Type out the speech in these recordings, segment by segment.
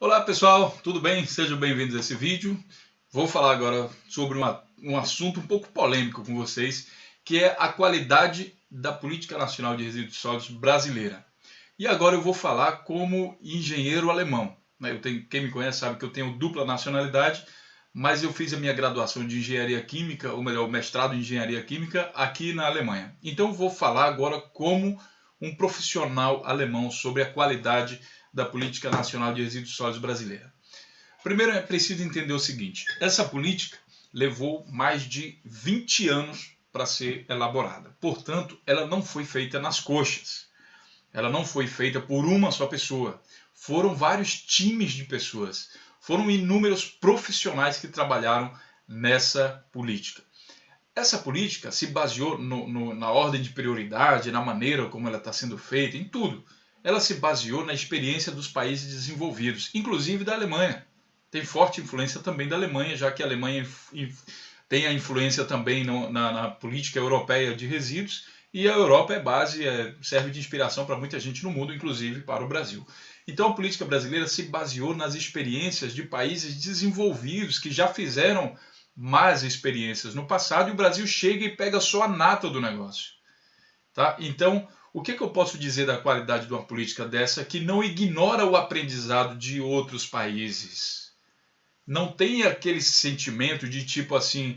Olá pessoal, tudo bem? Sejam bem-vindos a esse vídeo. Vou falar agora sobre um assunto um pouco polêmico com vocês, que é a qualidade da Política Nacional de Resíduos Sólidos brasileira. E agora eu vou falar como engenheiro alemão. Quem me conhece sabe que eu tenho dupla nacionalidade, mas eu fiz a minha graduação de Engenharia Química, ou melhor, o mestrado em Engenharia Química aqui na Alemanha. Então eu vou falar agora como um profissional alemão sobre a qualidade da Política Nacional de Resíduos Sólidos brasileira. Primeiro é preciso entender o seguinte: essa política levou mais de 20 anos para ser elaborada. Portanto, ela não foi feita nas coxas. Ela não foi feita por uma só pessoa. Foram vários times de pessoas. Foram inúmeros profissionais que trabalharam nessa política. Essa política se baseou na ordem de prioridade, na maneira como ela está sendo feita, em tudo. Ela se baseou na experiência dos países desenvolvidos, inclusive da Alemanha. Tem forte influência também da Alemanha, já que a Alemanha tem a influência também na política europeia de resíduos, e a Europa é base, serve de inspiração para muita gente no mundo, inclusive para o Brasil. Então a política brasileira se baseou nas experiências de países desenvolvidos que já fizeram más experiências no passado, e o Brasil chega e pega só a nata do negócio. Tá? Então, o que eu posso dizer da qualidade de uma política dessa que não ignora o aprendizado de outros países? Não tem aquele sentimento de tipo assim,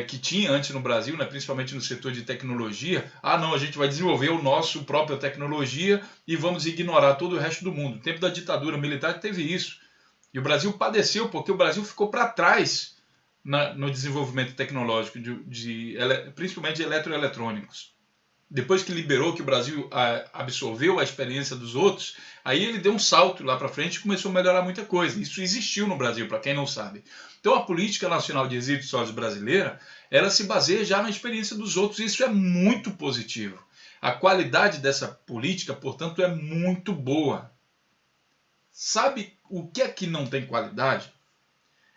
que tinha antes no Brasil, né, principalmente no setor de tecnologia. Ah, não, a gente vai desenvolver o nosso própria tecnologia e vamos ignorar todo o resto do mundo. No tempo da ditadura militar teve isso. E o Brasil padeceu porque o Brasil ficou para trás no desenvolvimento tecnológico, principalmente de eletroeletrônicos. Depois que liberou, que o Brasil absorveu a experiência dos outros, aí ele deu um salto lá para frente e começou a melhorar muita coisa. Isso existiu no Brasil, para quem não sabe. Então a Política Nacional de Resíduos Sólidos brasileira, ela se baseia já na experiência dos outros, e isso é muito positivo. A qualidade dessa política, portanto, é muito boa. Sabe o que é que não tem qualidade?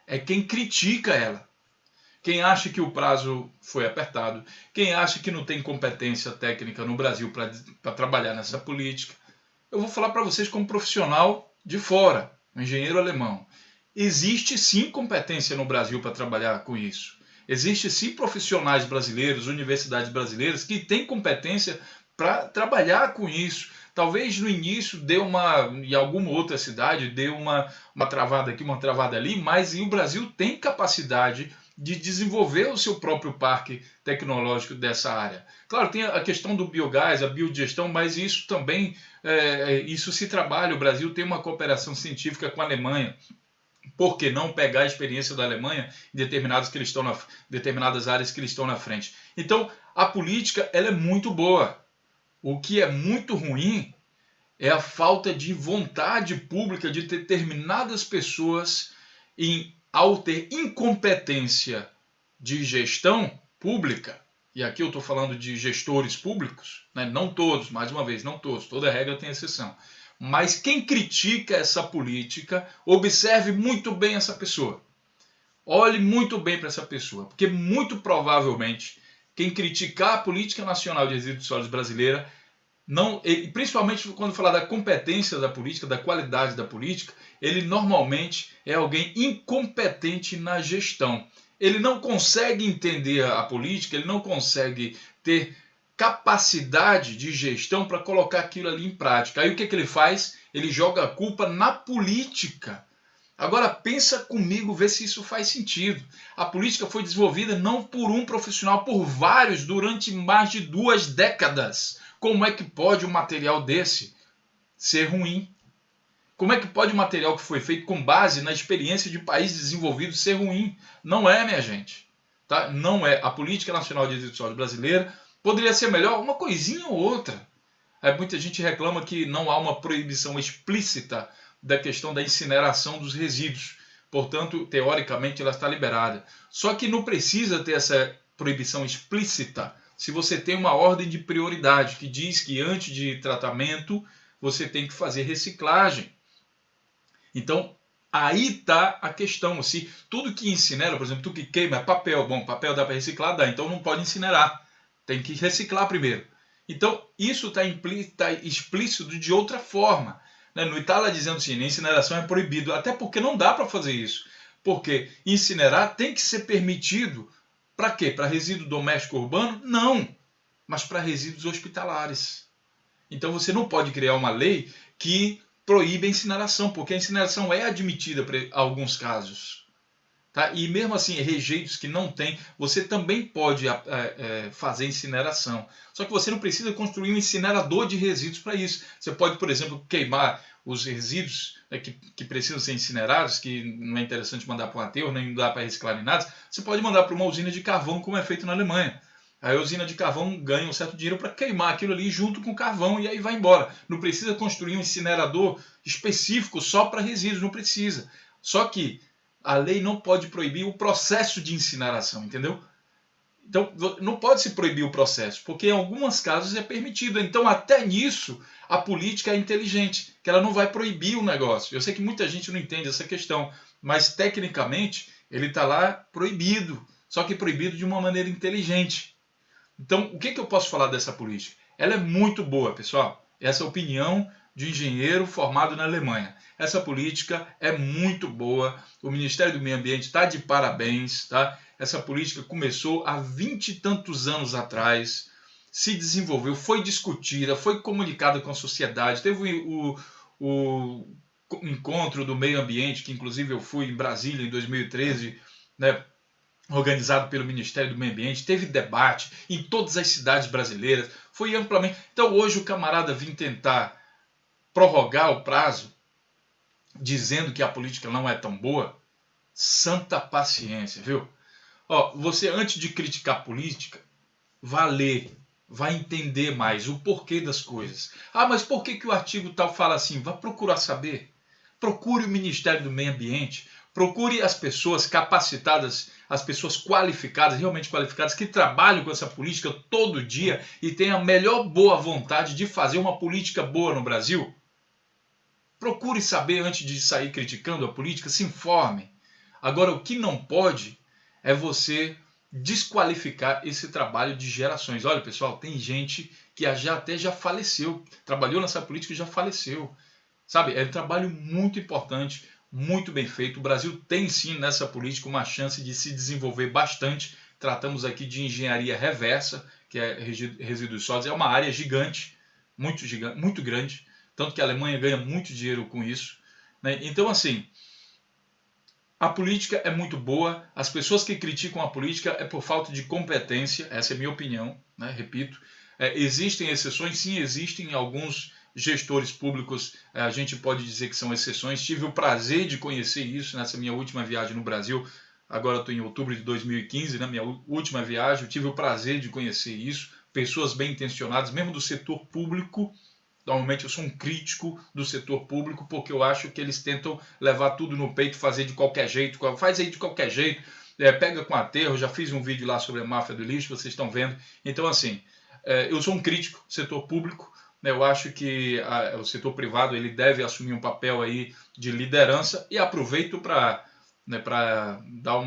É quem critica ela. Quem acha que o prazo foi apertado, quem acha que não tem competência técnica no Brasil para trabalhar nessa política. Eu vou falar para vocês como profissional de fora, um engenheiro alemão. Existe sim competência no Brasil para trabalhar com isso. Existe sim profissionais brasileiros, universidades brasileiras que têm competência para trabalhar com isso. Talvez no início em alguma outra cidade, deu uma travada aqui, uma travada ali, mas o Brasil tem capacidade de desenvolver o seu próprio parque tecnológico dessa área. Claro, tem a questão do biogás, a biodigestão, mas isso também isso se trabalha. O Brasil tem uma cooperação científica com a Alemanha. Por que não pegar a experiência da Alemanha em determinadas áreas que eles estão na frente? Então, a política ela é muito boa. O que é muito ruim é a falta de vontade pública de determinadas pessoas ao ter incompetência de gestão pública, e aqui eu estou falando de gestores públicos, né? Não todos, mais uma vez, não todos, toda regra tem exceção. Mas quem critica essa política, observe muito bem essa pessoa. Olhe muito bem para essa pessoa, porque muito provavelmente quem criticar a Política Nacional de Resíduos Sólidos brasileira, principalmente quando falar da competência da política, da qualidade da política, ele normalmente é alguém incompetente na gestão. Ele não consegue entender a política, ele não consegue ter capacidade de gestão para colocar aquilo ali em prática. Aí o que ele faz? Ele joga a culpa na política. Agora pensa comigo, vê se isso faz sentido. A política foi desenvolvida não por um profissional, por vários, durante mais de 2 décadas. Como é que pode um material desse ser ruim? Como é que pode um material que foi feito com base na experiência de países desenvolvidos ser ruim? Não é, minha gente. Tá? Não é. A Política Nacional de Resíduos Sólidos brasileira poderia ser melhor uma coisinha ou outra. Muita gente reclama que não há uma proibição explícita da questão da incineração dos resíduos. Portanto, teoricamente, ela está liberada. Só que não precisa ter essa proibição explícita se você tem uma ordem de prioridade que diz que antes de tratamento você tem que fazer reciclagem. Então, aí está a questão. Se tudo que incinera, por exemplo, tudo que queima é papel. Bom, papel dá para reciclar? Dá. Então não pode incinerar. Tem que reciclar primeiro. Então, isso está explícito de outra forma. Né? Não está lá dizendo assim, incineração é proibido, até porque não dá para fazer isso. Porque incinerar tem que ser permitido para quê? Para resíduo doméstico urbano? Não, mas para resíduos hospitalares. Então você não pode criar uma lei que proíbe a incineração, porque a incineração é admitida para alguns casos. Tá? E mesmo assim, rejeitos que não tem, você também pode fazer incineração. Só que você não precisa construir um incinerador de resíduos para isso. Você pode, por exemplo, queimar os resíduos que precisam ser incinerados, que não é interessante mandar para um aterro, nem dá para reciclar em nada. Você pode mandar para uma usina de carvão, como é feito na Alemanha. A usina de carvão ganha um certo dinheiro para queimar aquilo ali junto com o carvão e aí vai embora. Não precisa construir um incinerador específico só para resíduos, não precisa. Só que a lei não pode proibir o processo de incineração, entendeu? Então, não pode se proibir o processo, porque em alguns casos é permitido. Então, até nisso, a política é inteligente, que ela não vai proibir o negócio. Eu sei que muita gente não entende essa questão, mas tecnicamente ele está lá proibido, só que proibido de uma maneira inteligente. Então, o que eu posso falar dessa política? Ela é muito boa, pessoal. Essa é a opinião de um engenheiro formado na Alemanha. Essa política é muito boa. O Ministério do Meio Ambiente está de parabéns. Tá? Essa política começou há 20 e tantos anos atrás, se desenvolveu, foi discutida, foi comunicada com a sociedade. Teve o encontro do meio ambiente, que inclusive eu fui em Brasília em 2013, né? Organizado pelo Ministério do Meio Ambiente, teve debate em todas as cidades brasileiras, foi amplamente. Então hoje o camarada vir tentar prorrogar o prazo, dizendo que a política não é tão boa, santa paciência, viu? Ó, você antes de criticar a política, vá ler, vai entender mais o porquê das coisas. Ah, mas por que o artigo tal fala assim? Vá procurar saber. Procure o Ministério do Meio Ambiente, procure as pessoas capacitadas, as pessoas qualificadas, realmente qualificadas, que trabalham com essa política todo dia e têm a melhor boa vontade de fazer uma política boa no Brasil. Procure saber antes de sair criticando a política, se informe. Agora, o que não pode é você desqualificar esse trabalho de gerações. Olha, pessoal, tem gente que até já faleceu, trabalhou nessa política e já faleceu. Sabe, é um trabalho muito importante, muito bem feito. O Brasil tem sim nessa política uma chance de se desenvolver bastante. Tratamos aqui de engenharia reversa, que é resíduos sólidos. É uma área gigante, muito grande. Tanto que a Alemanha ganha muito dinheiro com isso. Né? Então, assim, a política é muito boa. As pessoas que criticam a política é por falta de competência. Essa é a minha opinião, né? Repito. Existem exceções? Sim, existem alguns gestores públicos, a gente pode dizer que são exceções. Tive o prazer de conhecer isso nessa minha última viagem no Brasil. Agora estou em outubro de 2015, na minha última viagem. Eu tive o prazer de conhecer isso. Pessoas bem intencionadas, mesmo do setor público. Normalmente eu sou um crítico do setor público, porque eu acho que eles tentam levar tudo no peito, fazer de qualquer jeito. Faz aí de qualquer jeito, pega com aterro. Já fiz um vídeo lá sobre a máfia do lixo, vocês estão vendo. Então, assim, eu sou um crítico do setor público. Eu acho que o setor privado ele deve assumir um papel aí de liderança, e aproveito para dar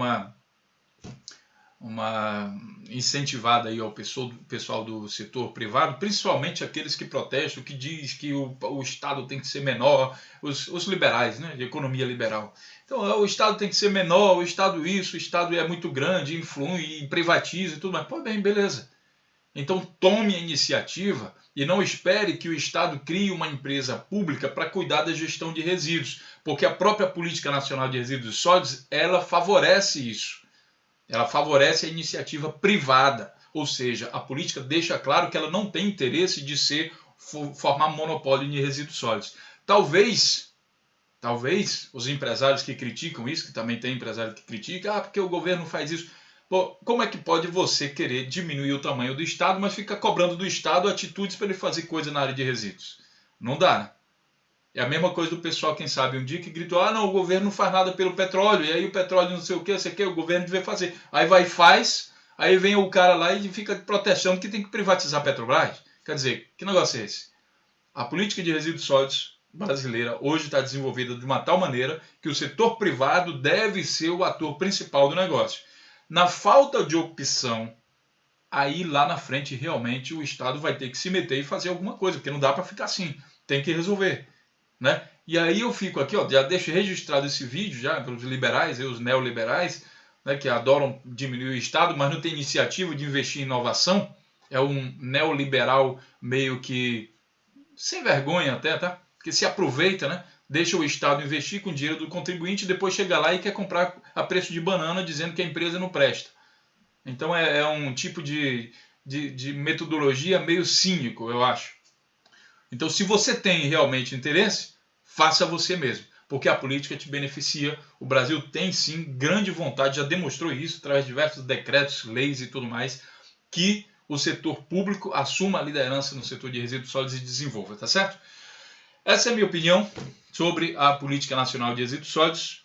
uma incentivada aí ao pessoal do setor privado, principalmente aqueles que protestam, que diz que o Estado tem que ser menor, os liberais, né, de economia liberal. Então, o Estado tem que ser menor, o Estado isso, o Estado é muito grande, influi, privatiza e tudo mais. Pô, bem, beleza. Então tome a iniciativa e não espere que o Estado crie uma empresa pública para cuidar da gestão de resíduos, porque a própria Política Nacional de Resíduos Sólidos, ela favorece isso. Ela favorece a iniciativa privada, ou seja, a política deixa claro que ela não tem interesse de formar monopólio de resíduos sólidos. Talvez os empresários que criticam isso, que também tem empresário que critica, porque o governo faz isso. Bom, como é que pode você querer diminuir o tamanho do Estado, mas fica cobrando do Estado atitudes para ele fazer coisa na área de resíduos? Não dá, né? É a mesma coisa do pessoal, quem sabe, um dia que gritou, não, o governo não faz nada pelo petróleo, e aí o petróleo não sei o que, o governo deve fazer. Aí vai e faz, aí vem o cara lá e fica protestando que tem que privatizar a Petrobras. Quer dizer, que negócio é esse? A política de resíduos sólidos brasileira hoje está desenvolvida de uma tal maneira que o setor privado deve ser o ator principal do negócio. Na falta de opção, aí lá na frente realmente o Estado vai ter que se meter e fazer alguma coisa, porque não dá para ficar assim, tem que resolver. né? E aí eu fico aqui, ó, já deixo registrado esse vídeo já pelos liberais, os neoliberais, né, que adoram diminuir o Estado, mas não tem iniciativa de investir em inovação. É um neoliberal meio que sem vergonha até, tá? Que se aproveita, né? Deixa o Estado investir com o dinheiro do contribuinte e depois chega lá e quer comprar a preço de banana dizendo que a empresa não presta. Então é um tipo de metodologia meio cínico, eu acho. Então, se você tem realmente interesse, faça você mesmo, porque a política te beneficia. O Brasil tem sim grande vontade, já demonstrou isso através de diversos decretos, leis e tudo mais, que o setor público assuma a liderança no setor de resíduos sólidos e desenvolva, tá certo? Essa é a minha opinião sobre a política nacional de resíduos sólidos.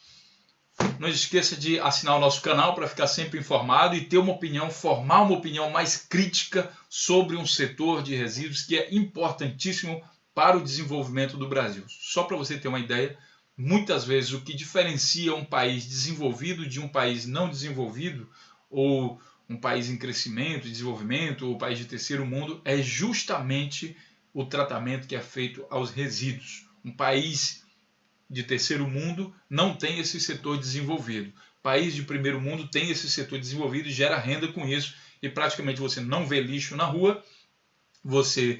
Não esqueça de assinar o nosso canal para ficar sempre informado e ter uma opinião, formar uma opinião mais crítica sobre um setor de resíduos que é importantíssimo para o desenvolvimento do Brasil. Só para você ter uma ideia, muitas vezes o que diferencia um país desenvolvido de um país não desenvolvido, ou um país em crescimento, desenvolvimento, ou um país de terceiro mundo, é justamente o tratamento que é feito aos resíduos. Um país de terceiro mundo não tem esse setor desenvolvido. País de primeiro mundo tem esse setor desenvolvido e gera renda com isso. E praticamente você não vê lixo na rua, você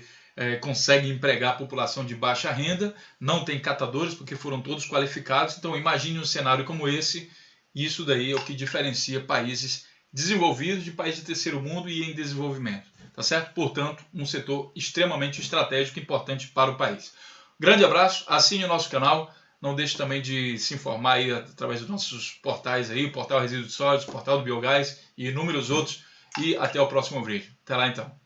consegue empregar a população de baixa renda, não tem catadores porque foram todos qualificados. Então imagine um cenário como esse, e isso daí é o que diferencia países desenvolvidos de países de terceiro mundo e em desenvolvimento. Tá certo? Portanto, um setor extremamente estratégico e importante para o país. Grande abraço, assine o nosso canal. Não deixe também de se informar aí através dos nossos portais aí, o Portal Resíduos Sólidos, o Portal do Biogás e inúmeros outros. E até o próximo vídeo. Até lá então.